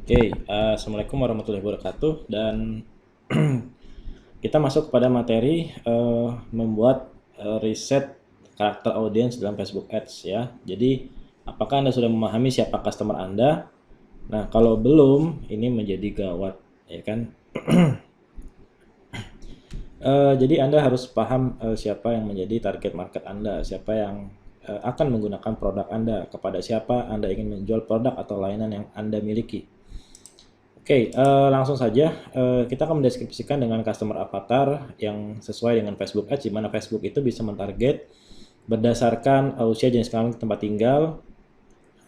Assalamualaikum warahmatullahi wabarakatuh, dan kita masuk kepada materi membuat riset karakter audiens dalam Facebook Ads ya. Jadi, apakah Anda sudah memahami siapa customer Anda? Nah, kalau belum, ini menjadi gawat, ya kan? Jadi Anda harus paham siapa yang menjadi target market Anda, siapa yang akan menggunakan produk Anda, kepada siapa Anda ingin menjual produk atau layanan yang Anda miliki. Langsung saja kita akan mendeskripsikan dengan customer avatar yang sesuai dengan Facebook Ads, di mana Facebook itu bisa mentarget berdasarkan usia, jenis kelamin, tempat tinggal,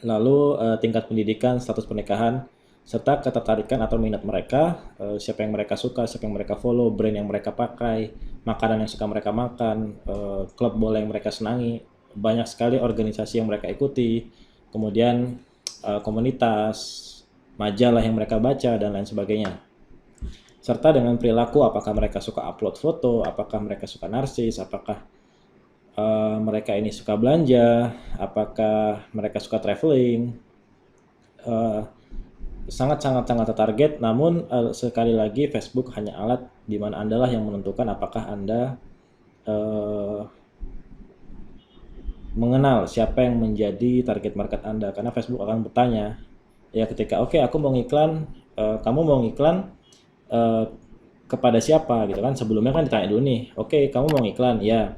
lalu tingkat pendidikan, status pernikahan, serta ketertarikan atau minat mereka, siapa yang mereka suka, siapa yang mereka follow, brand yang mereka pakai, makanan yang suka mereka makan, klub bola yang mereka senangi, banyak sekali organisasi yang mereka ikuti, kemudian komunitas, majalah yang mereka baca, dan lain sebagainya. Serta dengan perilaku, apakah mereka suka upload foto, apakah mereka suka narsis, apakah mereka ini suka belanja, apakah mereka suka traveling. Sangat-sangat tertarget, namun sekali lagi Facebook hanya alat di mana Anda lah yang menentukan apakah Anda mengenal siapa yang menjadi target market Anda, karena Facebook akan bertanya ya ketika aku mau ngiklan, kamu mau ngiklan kepada siapa gitu kan. Sebelumnya kan ditanya dulu nih, kamu mau ngiklan ya,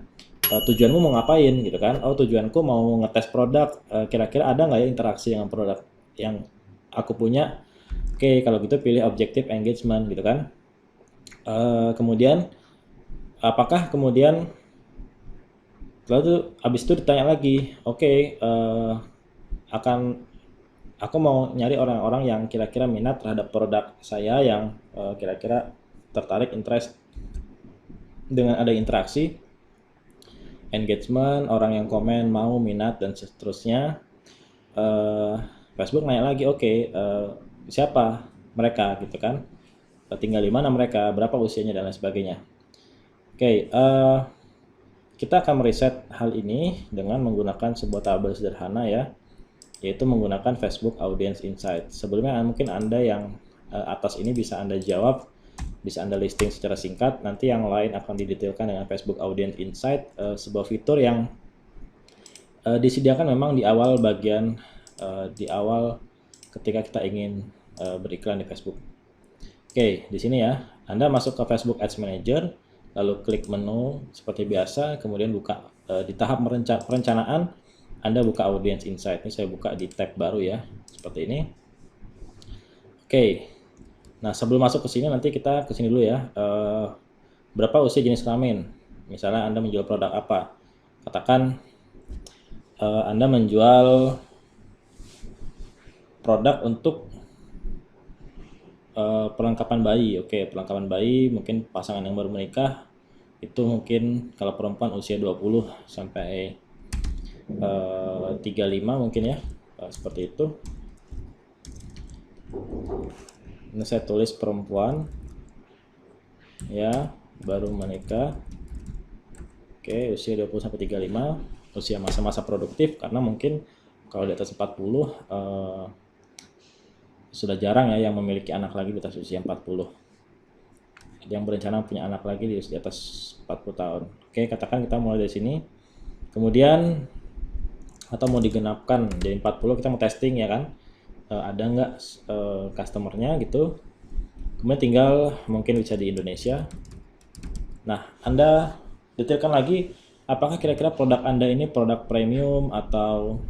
tujuanmu mau ngapain gitu kan. Tujuanku mau ngetes produk, kira-kira ada nggak ya interaksi dengan produk yang aku punya. Kalau gitu pilih objective engagement gitu kan. Kemudian apakah kemudian lalu abis itu ditanya lagi, akan aku mau nyari orang-orang yang kira-kira minat terhadap produk saya, yang kira-kira tertarik, interest dengan ada interaksi, engagement, orang yang komen, mau, minat, dan seterusnya. Facebook nanya lagi, siapa mereka gitu kan, tinggal di mana mereka, berapa usianya, dan lain sebagainya. Kita akan meriset hal ini dengan menggunakan sebuah tabel sederhana ya, yaitu menggunakan Facebook Audience Insight. Sebelumnya mungkin Anda yang atas ini bisa Anda jawab, bisa Anda listing secara singkat, nanti yang lain akan didetailkan dengan Facebook Audience Insight, sebuah fitur yang disediakan memang di awal bagian, di awal ketika kita ingin beriklan di Facebook. Di sini ya, Anda masuk ke Facebook Ads Manager, lalu klik menu seperti biasa, kemudian buka di tahap perencanaan, Anda buka Audience Insight. Ini saya buka di tab baru ya, seperti ini. Nah sebelum masuk ke sini, nanti kita ke sini dulu ya. Berapa usia, jenis kelamin? Misalnya Anda menjual produk apa? Katakan Anda menjual produk untuk perlengkapan bayi. Perlengkapan bayi, mungkin pasangan yang baru menikah, itu mungkin kalau perempuan usia 20 sampai 35 mungkin ya, seperti itu. Ini saya tulis perempuan ya, baru menikah, usia 20 sampai 35, usia masa-masa produktif, karena mungkin kalau di atas 40 sudah jarang ya yang memiliki anak lagi di atas usia 40. Yang berencana punya anak lagi di atas 40 tahun. Katakan kita mulai dari sini. Kemudian atau mau digenapkan jadi 40, kita mau testing ya kan. Ada nggak customernya gitu. Kemudian tinggal mungkin bisa di Indonesia. Nah, Anda detailkan lagi apakah kira-kira produk Anda ini produk premium atau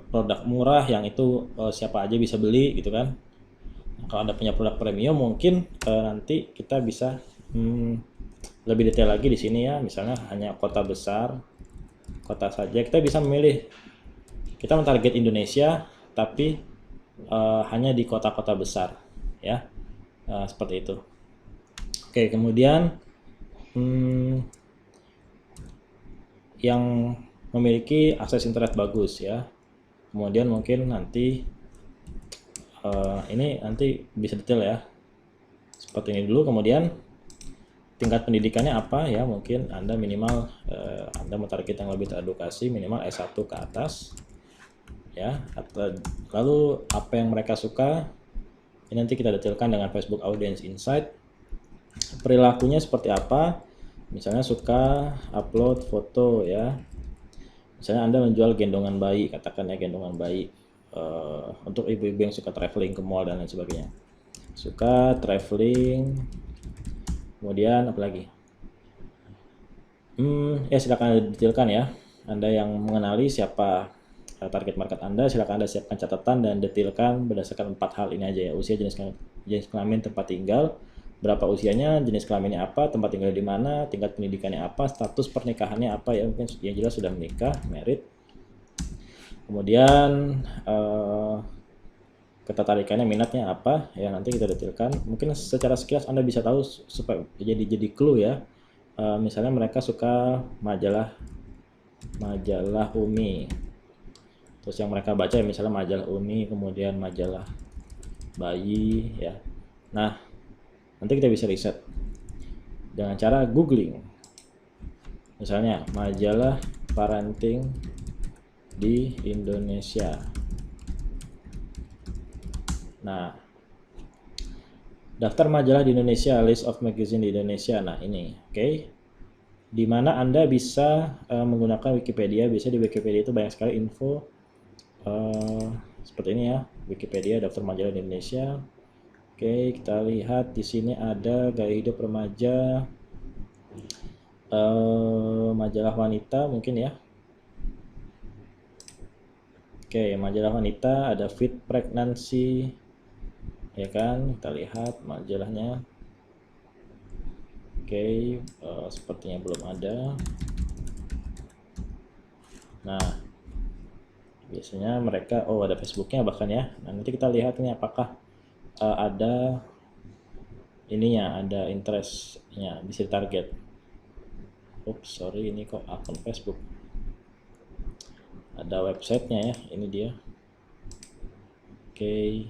produk murah yang itu siapa aja bisa beli gitu kan. Kalau Anda punya produk premium, mungkin nanti kita bisa lebih detail lagi di sini ya. Misalnya hanya kota besar, kota saja. Kita bisa memilih, kita mentarget Indonesia tapi hanya di kota-kota besar ya, seperti itu. Kemudian yang memiliki akses internet bagus ya. Kemudian mungkin nanti ini nanti bisa detail ya, seperti ini dulu. Kemudian tingkat pendidikannya apa ya, mungkin Anda minimal Anda mau target yang lebih teredukasi, minimal S1 ke atas ya. Lalu apa yang mereka suka ini nanti kita detailkan dengan Facebook Audience Insight. Perilakunya seperti apa, misalnya suka upload foto ya, misalnya Anda menjual gendongan bayi, katakan ya gendongan bayi, untuk ibu-ibu yang suka traveling ke mall dan lain sebagainya, suka traveling. Kemudian apa lagi, ya silakan detailkan ya. Anda yang mengenali siapa target market Anda, silakan Anda siapkan catatan dan detailkan berdasarkan 4 hal ini aja ya. Usia, jenis kelamin, tempat tinggal, berapa usianya, jenis kelaminnya apa, tempat tinggal di mana, tingkat pendidikannya apa, status pernikahannya apa ya, mungkin yang jelas sudah menikah, married. Kemudian ketertarikannya, minatnya apa ya, nanti kita detailkan. Mungkin secara sekilas Anda bisa tahu supaya jadi clue ya. Misalnya mereka suka majalah Umi, terus yang mereka baca ya misalnya majalah Umi, kemudian majalah bayi ya. Nah, nanti kita bisa riset dengan cara googling, misalnya majalah parenting di Indonesia. Nah, daftar majalah di Indonesia, list of magazine di Indonesia. Nah ini, oke. Di mana Anda bisa menggunakan Wikipedia. Biasanya di Wikipedia itu banyak sekali info seperti ini ya. Wikipedia daftar majalah di Indonesia. Oke, kita lihat di sini ada gaya hidup remaja, majalah wanita mungkin ya. Oke, majalah wanita ada Fit Pregnancy, ya kan? Kita lihat majalahnya. Oke, sepertinya belum ada. Nah, biasanya mereka ada Facebooknya bahkan ya. Nah, nanti kita lihat ini apakah ada ininya, ada interestnya, bisa target. Oops, sorry, ini kok akun Facebook. Ada websitenya ya, ini dia. Oke,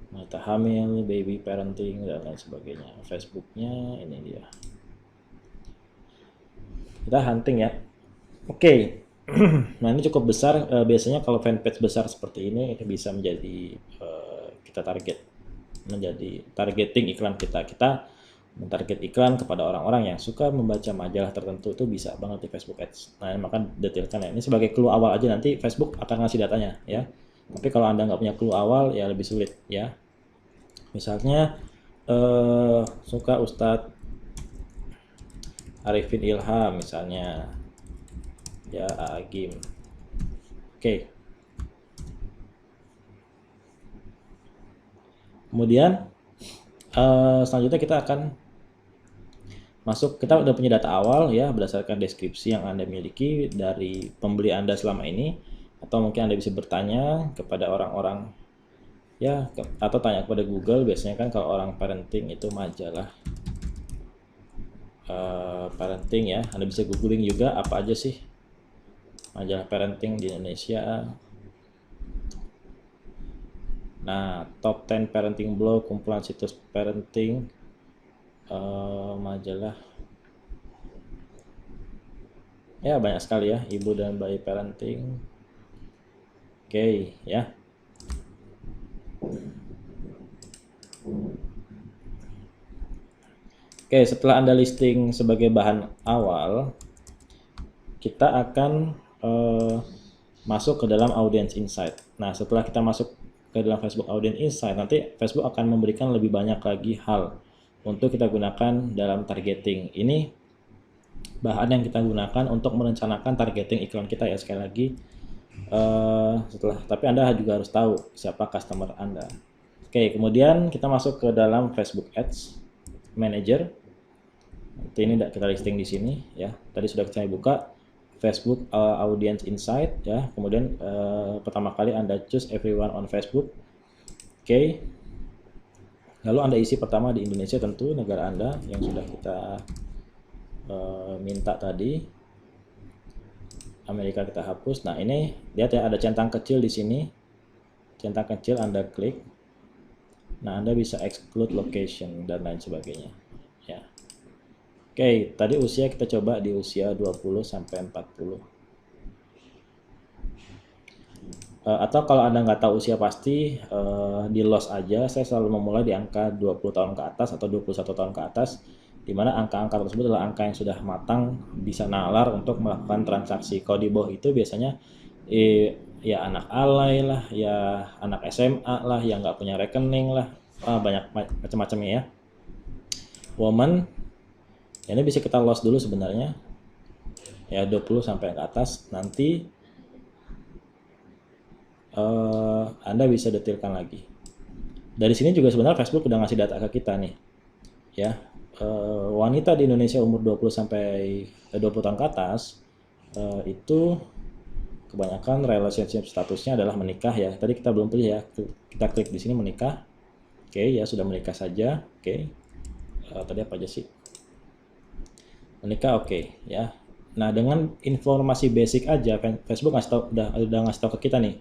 mata hamil, baby parenting dan lain sebagainya. Facebooknya ini dia. Kita hunting ya. Oke. Nah ini cukup besar. Biasanya kalau fanpage besar seperti ini bisa menjadi kita target, menjadi targeting iklan kita. Kita mentarget iklan kepada orang-orang yang suka membaca majalah tertentu, itu bisa banget di Facebook Ads. Nah maka detailkan ya. Ini sebagai clue awal aja, nanti Facebook akan ngasih datanya ya. Tapi kalau Anda nggak punya clue awal ya lebih sulit ya. Misalnya suka Ustadz Arifin Ilham misalnya ya, Agim. Oke. Kemudian selanjutnya kita akan masuk, kita udah punya data awal ya berdasarkan deskripsi yang Anda miliki dari pembeli Anda selama ini, atau mungkin Anda bisa bertanya kepada orang-orang ya, atau tanya kepada Google. Biasanya kan kalau orang parenting itu majalah parenting ya, Anda bisa googling juga apa aja sih majalah parenting di Indonesia. Nah, top 10 parenting blog, kumpulan situs parenting, majalah ya banyak sekali ya, ibu dan bayi parenting. Oke ya. Oke, setelah Anda listing sebagai bahan awal, kita akan masuk ke dalam Audience Insight. Nah, setelah kita masuk ke dalam Facebook Audience Insight, nanti Facebook akan memberikan lebih banyak lagi hal untuk kita gunakan dalam targeting. Ini bahan yang kita gunakan untuk merencanakan targeting iklan kita ya, sekali lagi. Tapi Anda juga harus tahu siapa customer Anda. Oke, kemudian kita masuk ke dalam Facebook Ads Manager. Nanti ini kita listing di sini ya. Tadi sudah saya buka Facebook Audience Insight ya. Kemudian pertama kali Anda choose everyone on Facebook. Oke. Lalu Anda isi pertama di Indonesia, tentu negara Anda yang sudah kita minta tadi. Amerika kita hapus. Nah, ini lihat ya, ada centang kecil di sini. Centang kecil Anda klik. Nah, Anda bisa exclude location dan lain sebagainya. Ya. Oke, tadi usia kita coba di usia 20 sampai 40. Atau kalau Anda nggak tahu usia pasti, di loss aja. Saya selalu memulai di angka 20 tahun ke atas atau 21 tahun ke atas, di mana angka-angka tersebut adalah angka yang sudah matang, bisa nalar untuk melakukan transaksi. Kalau di bawah itu biasanya ya anak alay lah, ya anak SMA lah, yang nggak punya rekening lah, banyak macam-macamnya ya. Woman, ini bisa kita loss dulu sebenarnya, ya 20 sampai ke atas. Nanti Anda bisa detailkan lagi. Dari sini juga sebenarnya Facebook udah ngasih data ke kita nih, ya. Wanita di Indonesia umur 20 sampai 20 tahun ke atas itu kebanyakan relationship statusnya adalah menikah ya. Tadi kita belum pilih ya. Kita klik di sini menikah. Oke, ya sudah menikah saja. Oke. Tadi apa aja sih? Menikah, oke, ya. Nah, dengan informasi basic aja Facebook udah ngasih tahu ke kita nih.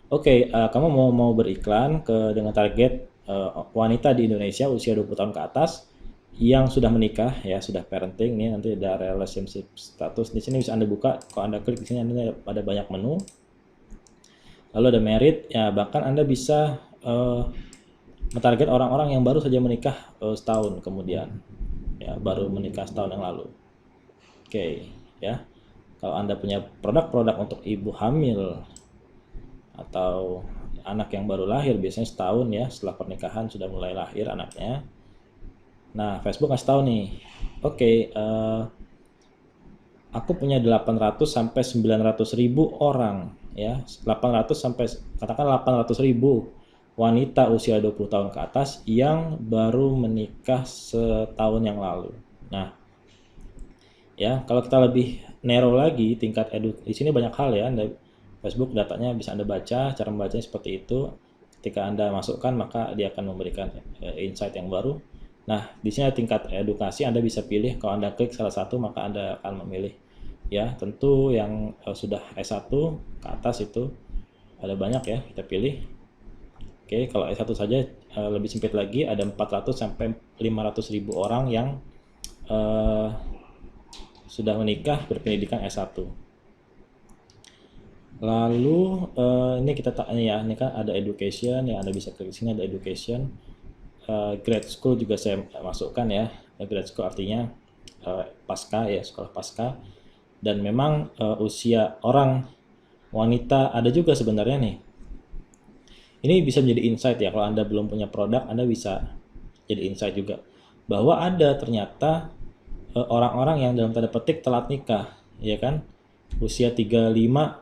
Oke, kamu mau beriklan dengan target wanita di Indonesia usia 20 tahun ke atas yang sudah menikah ya, sudah parenting nih, nanti ada relationship status. Di sini bisa Anda buka, kalau Anda klik di sini ada banyak menu. Lalu ada merit, ya bahkan Anda bisa mentarget orang-orang yang baru saja menikah setahun kemudian. Ya, baru menikah setahun yang lalu. Oke, ya. Kalau Anda punya produk-produk untuk ibu hamil atau anak yang baru lahir, biasanya setahun ya, setelah pernikahan sudah mulai lahir anaknya. Nah, Facebook ngasih tahu nih, oke, aku punya 800 sampai 900 ribu orang ya, 800 sampai katakan 800 ribu wanita usia 20 tahun ke atas yang baru menikah setahun yang lalu. Nah, ya kalau kita lebih narrow lagi tingkat di sini banyak hal ya. Facebook datanya bisa Anda baca, cara membacanya seperti itu. Ketika Anda masukkan maka dia akan memberikan insight yang baru. Nah, di sini ada tingkat edukasi, Anda bisa pilih. Kalau Anda klik salah satu maka Anda akan memilih ya, tentu yang sudah S1 ke atas itu ada banyak ya, kita pilih. Oke, kalau S1 saja lebih sempit lagi, ada 400 sampai 500 ribu orang yang sudah menikah berpendidikan S1. Lalu ini kita ya, ini kan ada education yang Anda bisa klik sini, ada education. Grade school juga saya masukkan ya. Grade school artinya pasca ya, sekolah pasca. Dan memang usia orang wanita ada juga sebenarnya nih. Ini bisa menjadi insight ya, kalau Anda belum punya produk, Anda bisa jadi insight juga bahwa ada ternyata orang-orang yang dalam tanda petik telat nikah, ya kan? Usia 35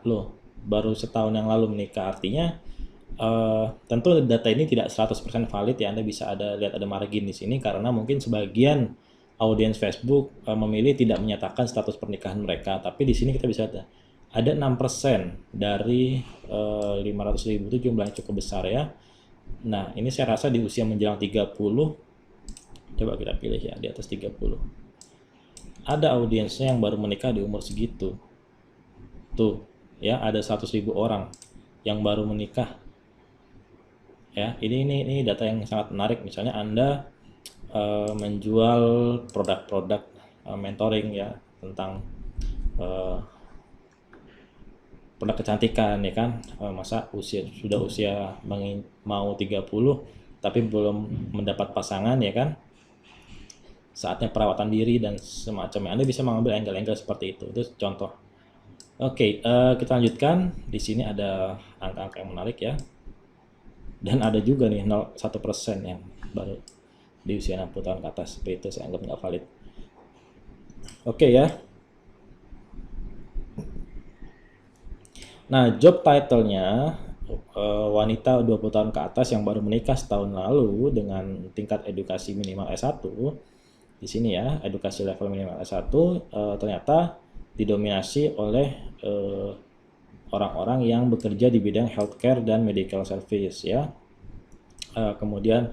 loh, baru setahun yang lalu menikah. Artinya tentu data ini tidak 100% valid ya. Anda bisa lihat ada margin di sini karena mungkin sebagian audiens Facebook memilih tidak menyatakan status pernikahan mereka. Tapi di sini kita bisa ada 6% dari 500 ribu, itu jumlah yang cukup besar ya. Nah, ini saya rasa di usia menjelang 30, coba kita pilih ya, di atas 30. Ada audiensnya yang baru menikah di umur segitu. Tuh, ya, ada 100 ribu orang yang baru menikah. Ya, ini data yang sangat menarik. Misalnya Anda menjual produk-produk mentoring ya, tentang produk kecantikan ya kan, masa sudah usia mau 30 tapi belum mendapat pasangan ya kan, saatnya perawatan diri dan semacamnya. Anda bisa mengambil angle-angle seperti itu contoh. Oke, kita lanjutkan. Di sini ada angka-angka yang menarik ya, dan ada juga nih 1% yang baru di usia 60 tahun ke atas. Seperti itu saya anggap nggak valid. Oke ya. Nah, job title-nya wanita 20 tahun ke atas yang baru menikah setahun lalu dengan tingkat edukasi minimal S1. Di sini ya, edukasi level minimal S1 ternyata didominasi oleh orang-orang yang bekerja di bidang healthcare dan medical service ya. Kemudian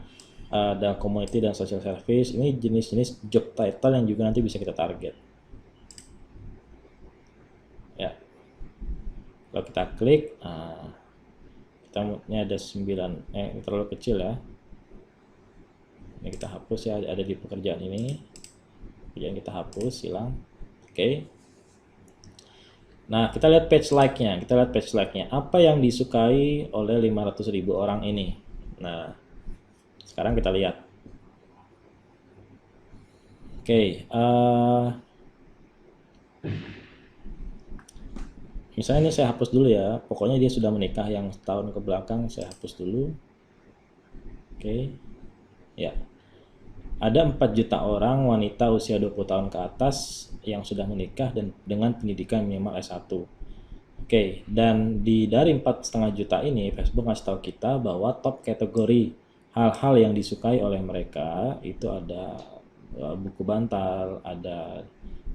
ada community dan social service. Ini jenis-jenis job title yang juga nanti bisa kita target. Ya. Kalau kita klik, kita ini ada 9, ini terlalu kecil ya. Ini kita hapus ya, ada di pekerjaan ini. Pekerjaan kita hapus, hilang. Oke. Nah, kita lihat page like-nya. Kita lihat page like-nya. Apa yang disukai oleh 500.000 orang ini? Nah, sekarang kita lihat. Oke, misalnya ini saya hapus dulu ya. Pokoknya dia sudah menikah yang setahun ke belakang, saya hapus dulu. Oke, ya. Ada 4 juta orang wanita usia 20 tahun ke atas yang sudah menikah dan dengan pendidikan minimal S1. Oke, dan dari 4,5 juta ini, Facebook ngasih tahu kita bahwa top kategori hal-hal yang disukai oleh mereka itu ada buku bantal, ada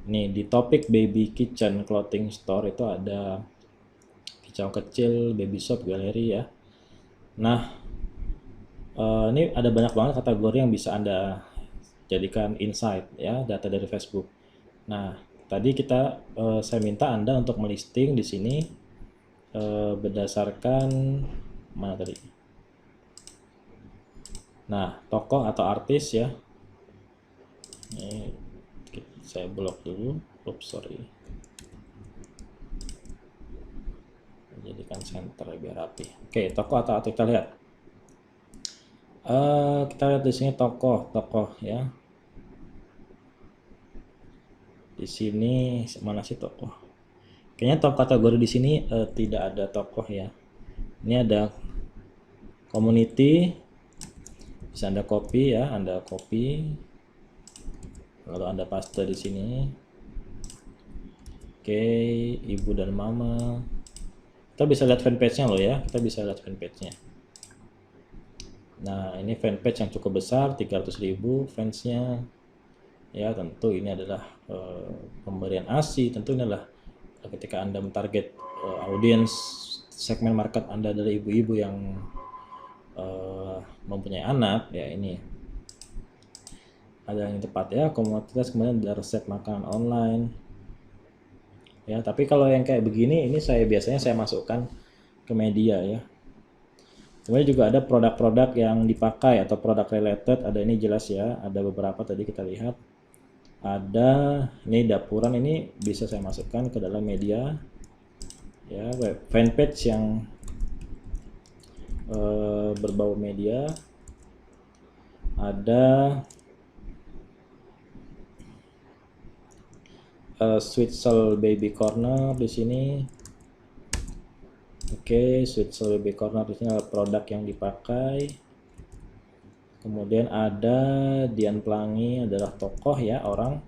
nih di topik baby kitchen clothing store itu ada kicau kecil, baby shop, galeri ya. Nah, ini ada banyak banget kategori yang bisa Anda jadikan insight ya, data dari Facebook. Nah, tadi saya minta Anda untuk melisting di sini berdasarkan mana tadi? Nah, tokoh atau artis ya. Ini saya blok dulu. Oops, sorry. Jadikan center biar rapi. Oke, tokoh atau artis kita lihat. Kita lihat di sini tokoh ya. Di sini mana sih tokoh? Kayaknya top kategori di sini tidak ada tokoh ya. Ini ada community, bisa Anda copy ya, Anda copy. Lalu Anda paste di sini. Oke, ibu dan mama. Kita bisa lihat fanpage-nya loh ya, kita bisa lihat fanpage-nya. Nah, ini fanpage yang cukup besar, 300.000 fansnya. Ya, tentu ini adalah pemberian ASI, tentu ini adalah ketika Anda mentarget audiens segmen market Anda dari ibu-ibu yang mempunyai anak, ya ini ada yang tepat ya, komoditas, kemudian ada resep makanan online. Ya, tapi kalau yang kayak begini ini biasanya saya masukkan ke media ya. Kemudian juga ada produk-produk yang dipakai atau produk related, ada ini jelas ya, ada beberapa tadi kita lihat. Ada ini dapuran, ini bisa saya masukkan ke dalam media ya, fanpage yang berbau media. Ada Sweetsel Baby Corner di sini. Oke, Sweetsel Baby Corner di sini adalah produk yang dipakai. Kemudian ada Dian Pelangi adalah tokoh ya, orang.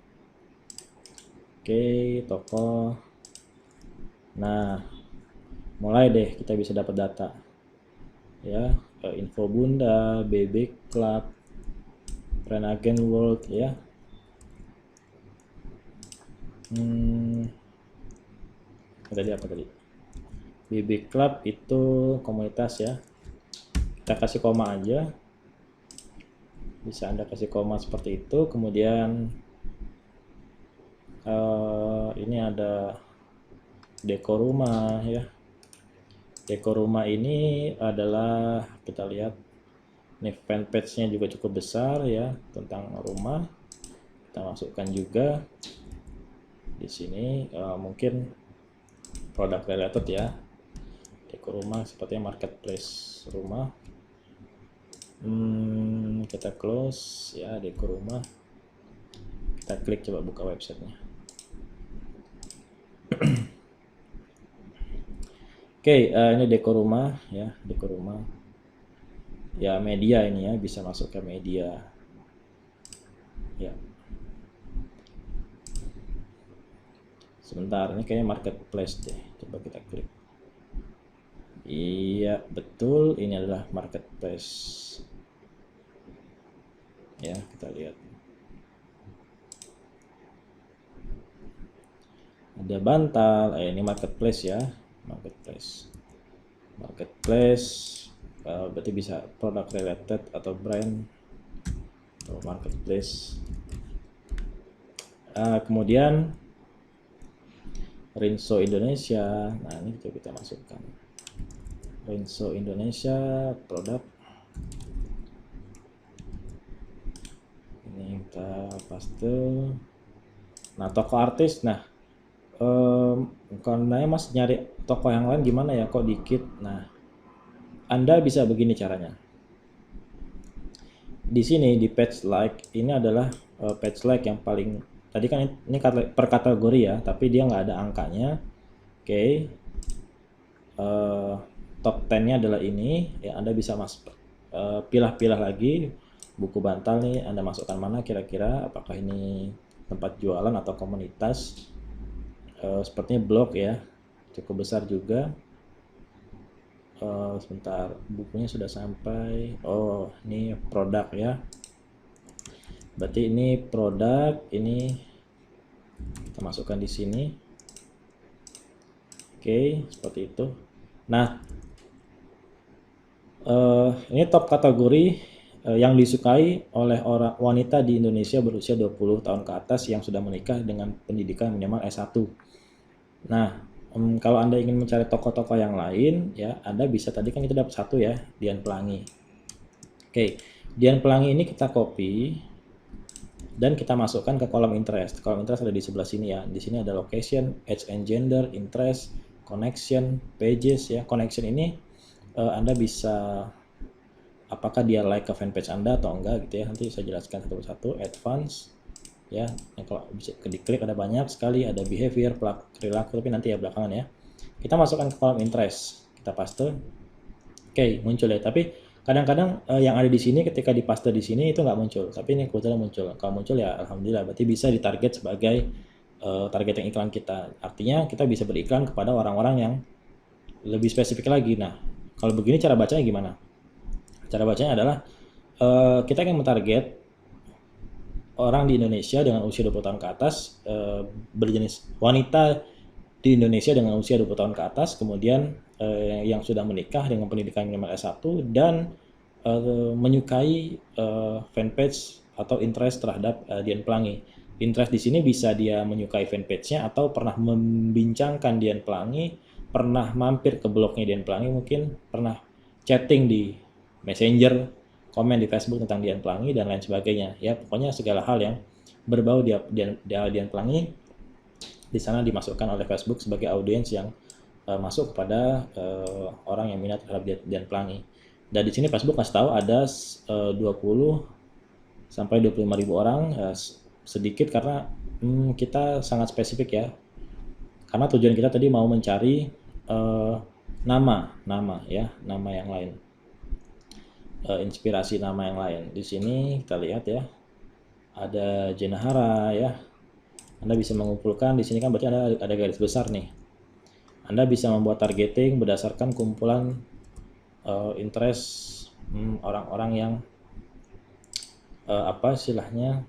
Oke, tokoh. Nah, mulai deh kita bisa dapat data. Ya, info Bunda, Baby Club, Renagen World ya. Tadi apa tadi? Baby Club itu komunitas ya. Kita kasih koma aja. Bisa Anda kasih koma seperti itu. Kemudian ini ada dekor rumah ya. Dekor rumah ini adalah, kita lihat ini fanpage-nya juga cukup besar ya tentang rumah. Kita masukkan juga di sini mungkin produk related ya. Dekor rumah sepertinya marketplace rumah. Kita close ya dekor rumah. Kita klik coba buka websitenya. Oke, ini dekor rumah ya, dekor rumah. Ya media ini ya, bisa masuk ke media. Ya. Sebentar, ini kayaknya marketplace deh. Coba kita klik. Iya, betul, ini adalah marketplace. Ya, kita lihat. Ada bantal, ini marketplace ya. Marketplace berarti bisa produk related atau brand atau marketplace. Kemudian Rinso Indonesia, nah ini kita masukkan Rinso Indonesia produk, ini kita paste. Nah, toko artis, nah karena Mas nyari toko yang lain gimana ya, kok dikit. Nah, Anda bisa begini caranya. Di sini di page like ini adalah page like yang paling, tadi kan ini per kategori ya, tapi dia nggak ada angkanya. Oke. Top 10-nya adalah ini ya, Anda bisa pilah-pilah lagi buku bantal nih, Anda masukkan mana kira-kira, apakah ini tempat jualan atau komunitas. Sepertinya blog ya, cukup besar juga. Sebentar, bukunya sudah sampai. Oh, ini produk ya, berarti ini produk, ini kita masukkan di sini. Oke, seperti itu. Nah, ini top kategori yang disukai oleh orang wanita di Indonesia berusia 20 tahun ke atas yang sudah menikah dengan pendidikan minimal S1. Nah, kalau Anda ingin mencari toko-toko yang lain ya, Anda bisa, tadi kan kita dapat satu ya, Dian Pelangi. Oke, Dian Pelangi ini kita copy dan kita masukkan ke kolom interest. Kolom interest ada di sebelah sini ya. Di sini ada location, age and gender, interest, connection, pages ya. Connection ini Anda bisa apakah dia like ke fanpage Anda atau enggak gitu ya. Nanti saya jelaskan satu persatu. Advance ya, yang kalau bisa diklik ada banyak sekali, ada behavior, perilaku, tapi nanti ya belakangan ya. Kita masukkan ke kolom interest, kita paste. Oke, muncul ya. Tapi kadang-kadang yang ada di sini ketika dipaste di sini itu nggak muncul, tapi ini kebetulan muncul. Kalau muncul ya alhamdulillah, berarti bisa ditarget sebagai targeting iklan kita. Artinya kita bisa beriklan kepada orang-orang yang lebih spesifik lagi. Nah, kalau begini cara bacanya gimana? Cara bacanya adalah kita ingin mentarget orang di Indonesia dengan usia 20 tahun ke atas, berjenis wanita di Indonesia dengan usia 20 tahun ke atas, kemudian yang sudah menikah dengan pendidikan minimal S1 dan menyukai fanpage atau interest terhadap Dian Pelangi. Interest di sini bisa dia menyukai fanpage-nya atau pernah membincangkan Dian Pelangi, pernah mampir ke blognya Dian Pelangi, mungkin pernah chatting di Messenger, komen di Facebook tentang Dian Pelangi dan lain sebagainya. Ya, pokoknya segala hal yang berbau Dian Pelangi di sana dimasukkan oleh Facebook sebagai audiens yang masuk kepada orang yang minat terhadap Dian Pelangi. Dan di sini Facebook kasih tahu ada 20 sampai 25.000 orang, sedikit karena kita sangat spesifik ya. Karena tujuan kita tadi mau mencari nama ya, nama yang lain. Inspirasi nama yang lain. Di sini kita lihat ya. Ada Jenahara ya. Anda bisa mengumpulkan di sini kan berarti ada garis besar nih. Anda bisa membuat targeting berdasarkan kumpulan interest orang-orang yang apa istilahnya,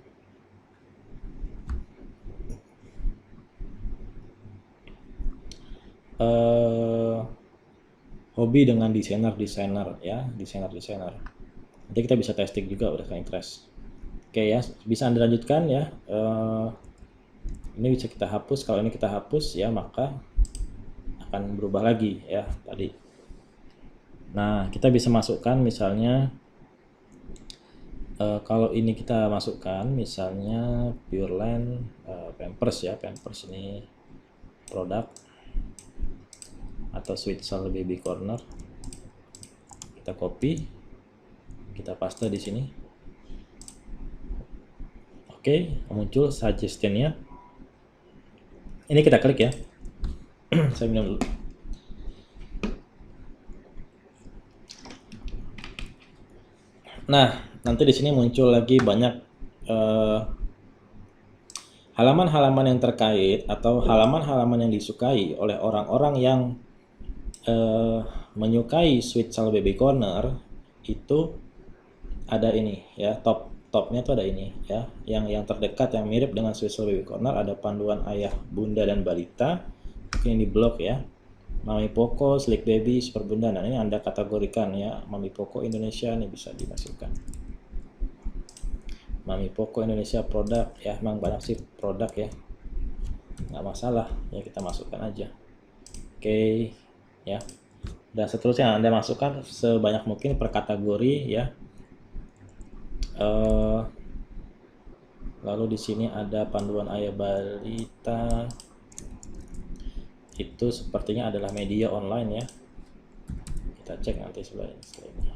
hobi dengan desainer ya, desainer. Nanti kita bisa testing juga berdasarkan interest. Oke ya, bisa Anda lanjutkan ya. Ini bisa kita hapus. Kalau ini kita hapus ya, maka akan berubah lagi ya tadi. Nah, kita bisa masukkan misalnya kalau ini kita masukkan misalnya Pureland Pampers ya, Pampers ini produk, atau Sweet Soul Baby Corner. Kita copy, kita paste di sini. Oke, muncul suggestion-nya. Ini kita klik ya. Saya minum dulu. Nah, nanti di sini muncul lagi banyak halaman-halaman yang terkait atau halaman-halaman yang disukai oleh orang-orang yang menyukai Sweet Soul Baby Corner. Itu ada ini ya, topnya tuh ada ini ya, yang terdekat yang mirip dengan Sweet Soul Baby Corner, ada panduan ayah, bunda dan balita. Mungkin ini blog ya, Mami Poko, Slick Baby, Super Bunda. Nah, ini Anda kategorikan ya, Mami Poko Indonesia ini bisa dimasukkan. Mami Poko Indonesia produk ya, memang banyak sih produk ya, nggak masalah ya, kita masukkan aja. Oke ya, dan seterusnya Anda masukkan sebanyak mungkin per kategori ya. Lalu di sini ada panduan ayah balita. itu sepertinya adalah media online ya. Kita cek nanti setelah ini.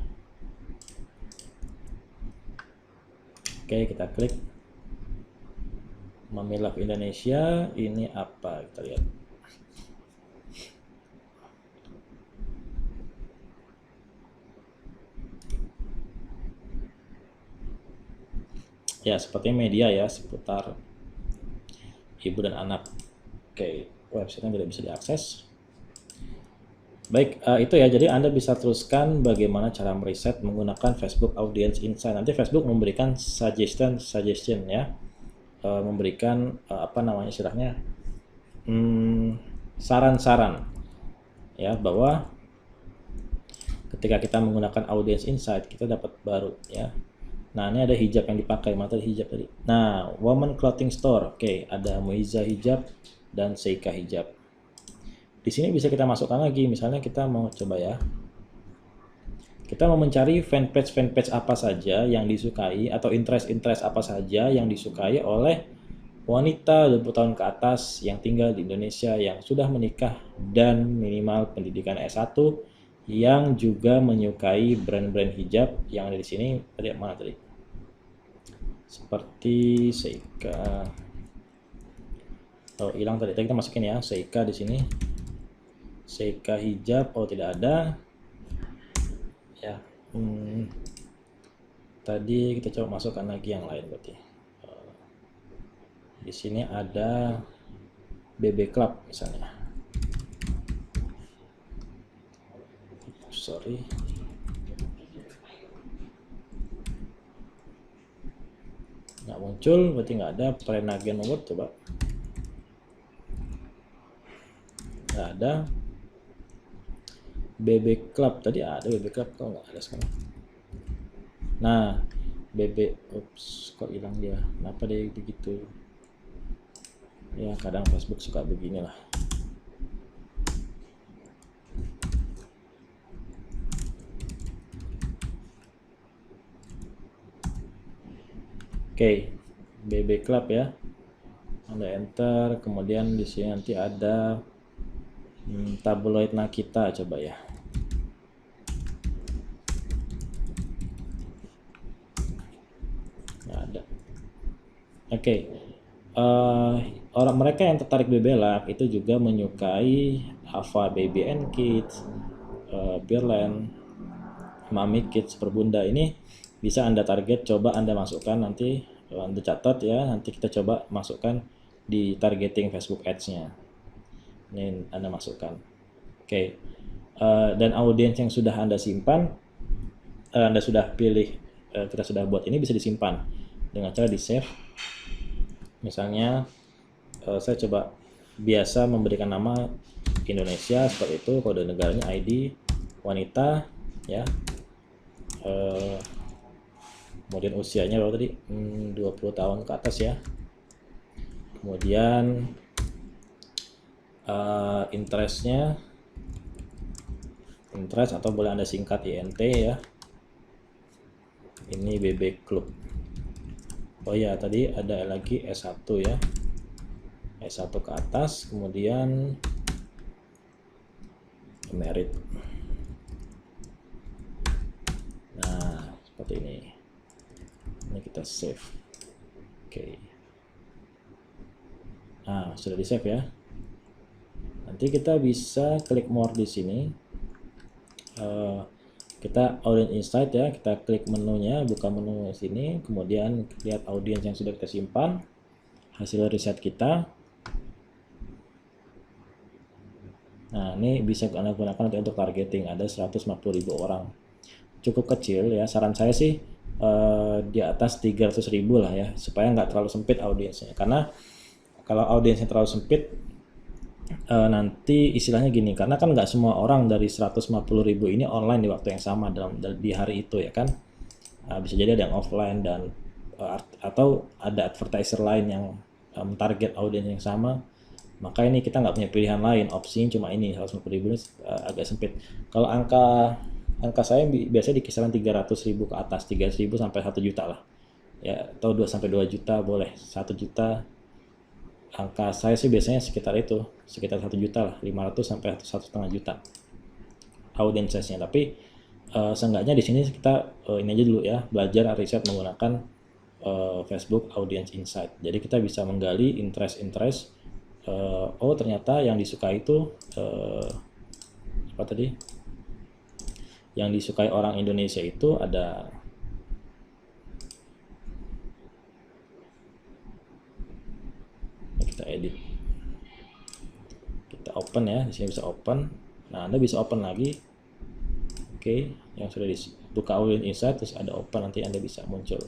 Oke, kita klik Memilih Indonesia. Ini apa? Kita lihat. Ya, sepertinya media ya seputar ibu dan anak. Oke, websitenya tidak bisa diakses. Baik, itu ya. Jadi Anda bisa teruskan bagaimana cara meriset menggunakan Facebook Audience Insight. Nanti Facebook memberikan suggestion ya, memberikan apa namanya istilahnya, saran-saran ya, bahwa ketika kita menggunakan Audience Insight kita dapat baru ya. Nah, ini ada hijab yang dipakai, mata hijab tadi. Nah, Woman Clothing Store. Oke, ada Muiza hijab dan Seika hijab. Di sini bisa kita masukkan lagi, misalnya kita mau coba ya. Kita mau mencari fanpage apa saja yang disukai atau interest apa saja yang disukai oleh wanita 20 tahun ke atas yang tinggal di Indonesia yang sudah menikah dan minimal pendidikan S1 yang juga menyukai brand-brand hijab yang ada di sini. Tadi mana tadi? Seperti Seika. Oh, hilang tadi. Kita masukin ya Seika di sini. Seika hijab. Oh, tidak ada. Ya. Tadi kita coba masukkan lagi yang lain berarti. Di sini ada BB Club misalnya. Sorry. Nggak muncul, berarti nggak ada. Prenagen Award, coba. Nggak ada. BB Club tadi ada, BB Club kok nggak ada sekarang. Nah, ups, kok hilang dia? Kenapa dia begitu? Ya, kadang Facebook suka beginilah. Oke, BB Club ya. Anda enter, kemudian di sini nanti ada tabloid Nakita, coba ya. Nggak ada. Oke. Orang mereka yang tertarik Bebelak itu juga menyukai Ava Baby and Kids, Birland, Mami Kids, Perbunda. Ini bisa Anda target, coba Anda masukkan nanti, Anda catat ya, nanti kita coba masukkan di targeting Facebook Ads-nya. Ini Anda masukkan. Oke. Dan audiens yang sudah Anda simpan, Anda sudah pilih, kita sudah buat ini bisa disimpan dengan cara di save. Misalnya saya coba biasa memberikan nama Indonesia seperti itu, kode negaranya ID, wanita ya, kemudian usianya berapa tadi, 20 tahun ke atas ya, kemudian interest atau boleh Anda singkat INT ya, ini BB Club. Oh ya, tadi ada lagi S1 ya, S1 ke atas, kemudian merit. Nah, seperti ini. Ini kita save. Oke. Nah, sudah di save ya. Nanti kita bisa klik more di sini. Kita audience insight ya, kita klik menunya, buka menu sini, kemudian lihat audience yang sudah kita simpan, hasil riset kita. Nah, ini bisa Anda gunakan untuk targeting, ada 150.000 orang. Cukup kecil ya, saran saya sih di atas 300.000 lah ya, supaya nggak terlalu sempit audiensnya. Karena kalau audiensnya terlalu sempit, nanti istilahnya gini, karena kan nggak semua orang dari 150.000 ini online di waktu yang sama di hari itu ya kan. Bisa jadi ada yang offline dan atau ada advertiser lain yang target audiens yang sama, maka ini kita nggak punya pilihan lain, opsinya cuma ini 150.000 ini agak sempit. Kalau angka saya biasanya di kisaran 300.000 ke atas, 300.000 sampai 1 juta lah ya, atau 2 sampai 2 juta boleh, 1 juta angka saya sih biasanya sekitar itu, sekitar 1 juta lah, 500 sampai 1,5 juta audience size-nya. Tapi seenggaknya di sini kita ini aja dulu ya, belajar riset menggunakan Facebook Audience Insight. Jadi kita bisa menggali interest oh ternyata yang disukai itu apa tadi? Yang disukai orang Indonesia itu ada kita edit, kita open ya, di sini bisa open. Nah, Anda bisa open lagi. Oke, yang sudah dibuka Audience Insight terus ada open, nanti Anda bisa muncul.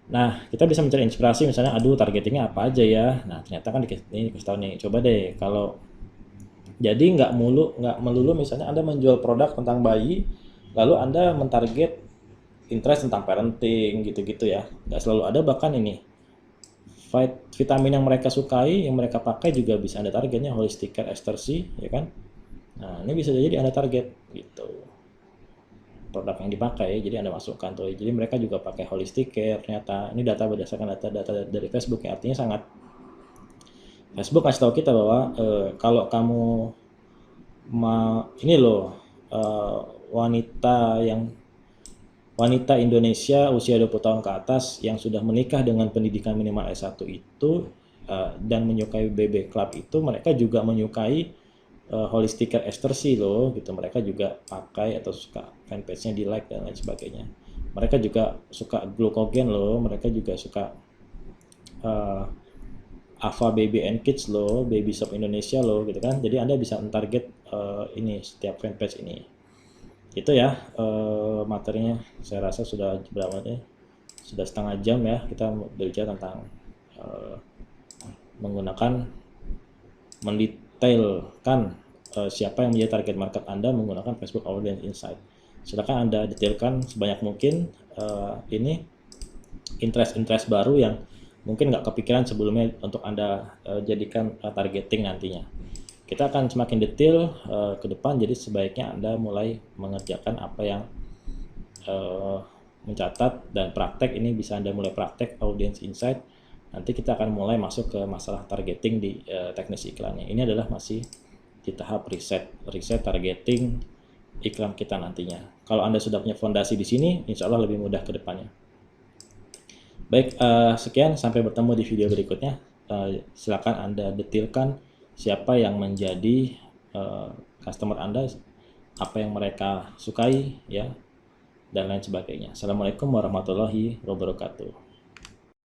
Nah, kita bisa mencari inspirasi misalnya, aduh targetingnya apa aja ya. Nah, ternyata kan ini kasih tahu nih, coba deh kalau jadi nggak melulu misalnya Anda menjual produk tentang bayi, lalu Anda mentarget interest tentang parenting gitu-gitu ya. Nggak selalu ada, bahkan ini vitamin yang mereka sukai, yang mereka pakai juga bisa Anda targetnya, holistic care ecstasy, ya kan? Nah, ini bisa jadi Anda target gitu. Produk yang dipakai, jadi Anda masukkan tuh. Jadi mereka juga pakai holistic care, ternyata ini data berdasarkan data dari Facebook ya, artinya sangat Facebook kasih tahu kita bahwa kalau kamu ini loh wanita Indonesia usia 20 tahun ke atas yang sudah menikah dengan pendidikan minimal S1 itu dan menyukai BB Club itu, mereka juga menyukai holistic care ecstasy loh gitu. Mereka juga pakai atau suka fanpage-nya di like dan lain sebagainya. Mereka juga suka glukogen loh, mereka juga suka Ava Baby and Kids loh, Baby Shop Indonesia loh gitu kan. Jadi Anda bisa target ini setiap fanpage ini. Itu ya materinya. Saya rasa sudah berapa nih? Sudah setengah jam ya kita berbicara tentang mendetailkan siapa yang menjadi target market Anda menggunakan Facebook Audience Insight. Silakan Anda detailkan sebanyak mungkin ini interest baru yang mungkin nggak kepikiran sebelumnya untuk Anda jadikan targeting nantinya. Kita akan semakin detail ke depan, jadi sebaiknya Anda mulai mengerjakan apa yang mencatat dan praktek. Ini bisa Anda mulai praktek Audience Insight. Nanti kita akan mulai masuk ke masalah targeting di teknis iklannya. Ini adalah masih di tahap riset targeting iklan kita nantinya. Kalau Anda sudah punya fondasi di sini, insya Allah lebih mudah ke depannya. Baik, sekian, sampai bertemu di video berikutnya. Silakan Anda detailkan siapa yang menjadi customer Anda, apa yang mereka sukai ya, dan lain sebagainya. Assalamualaikum warahmatullahi wabarakatuh.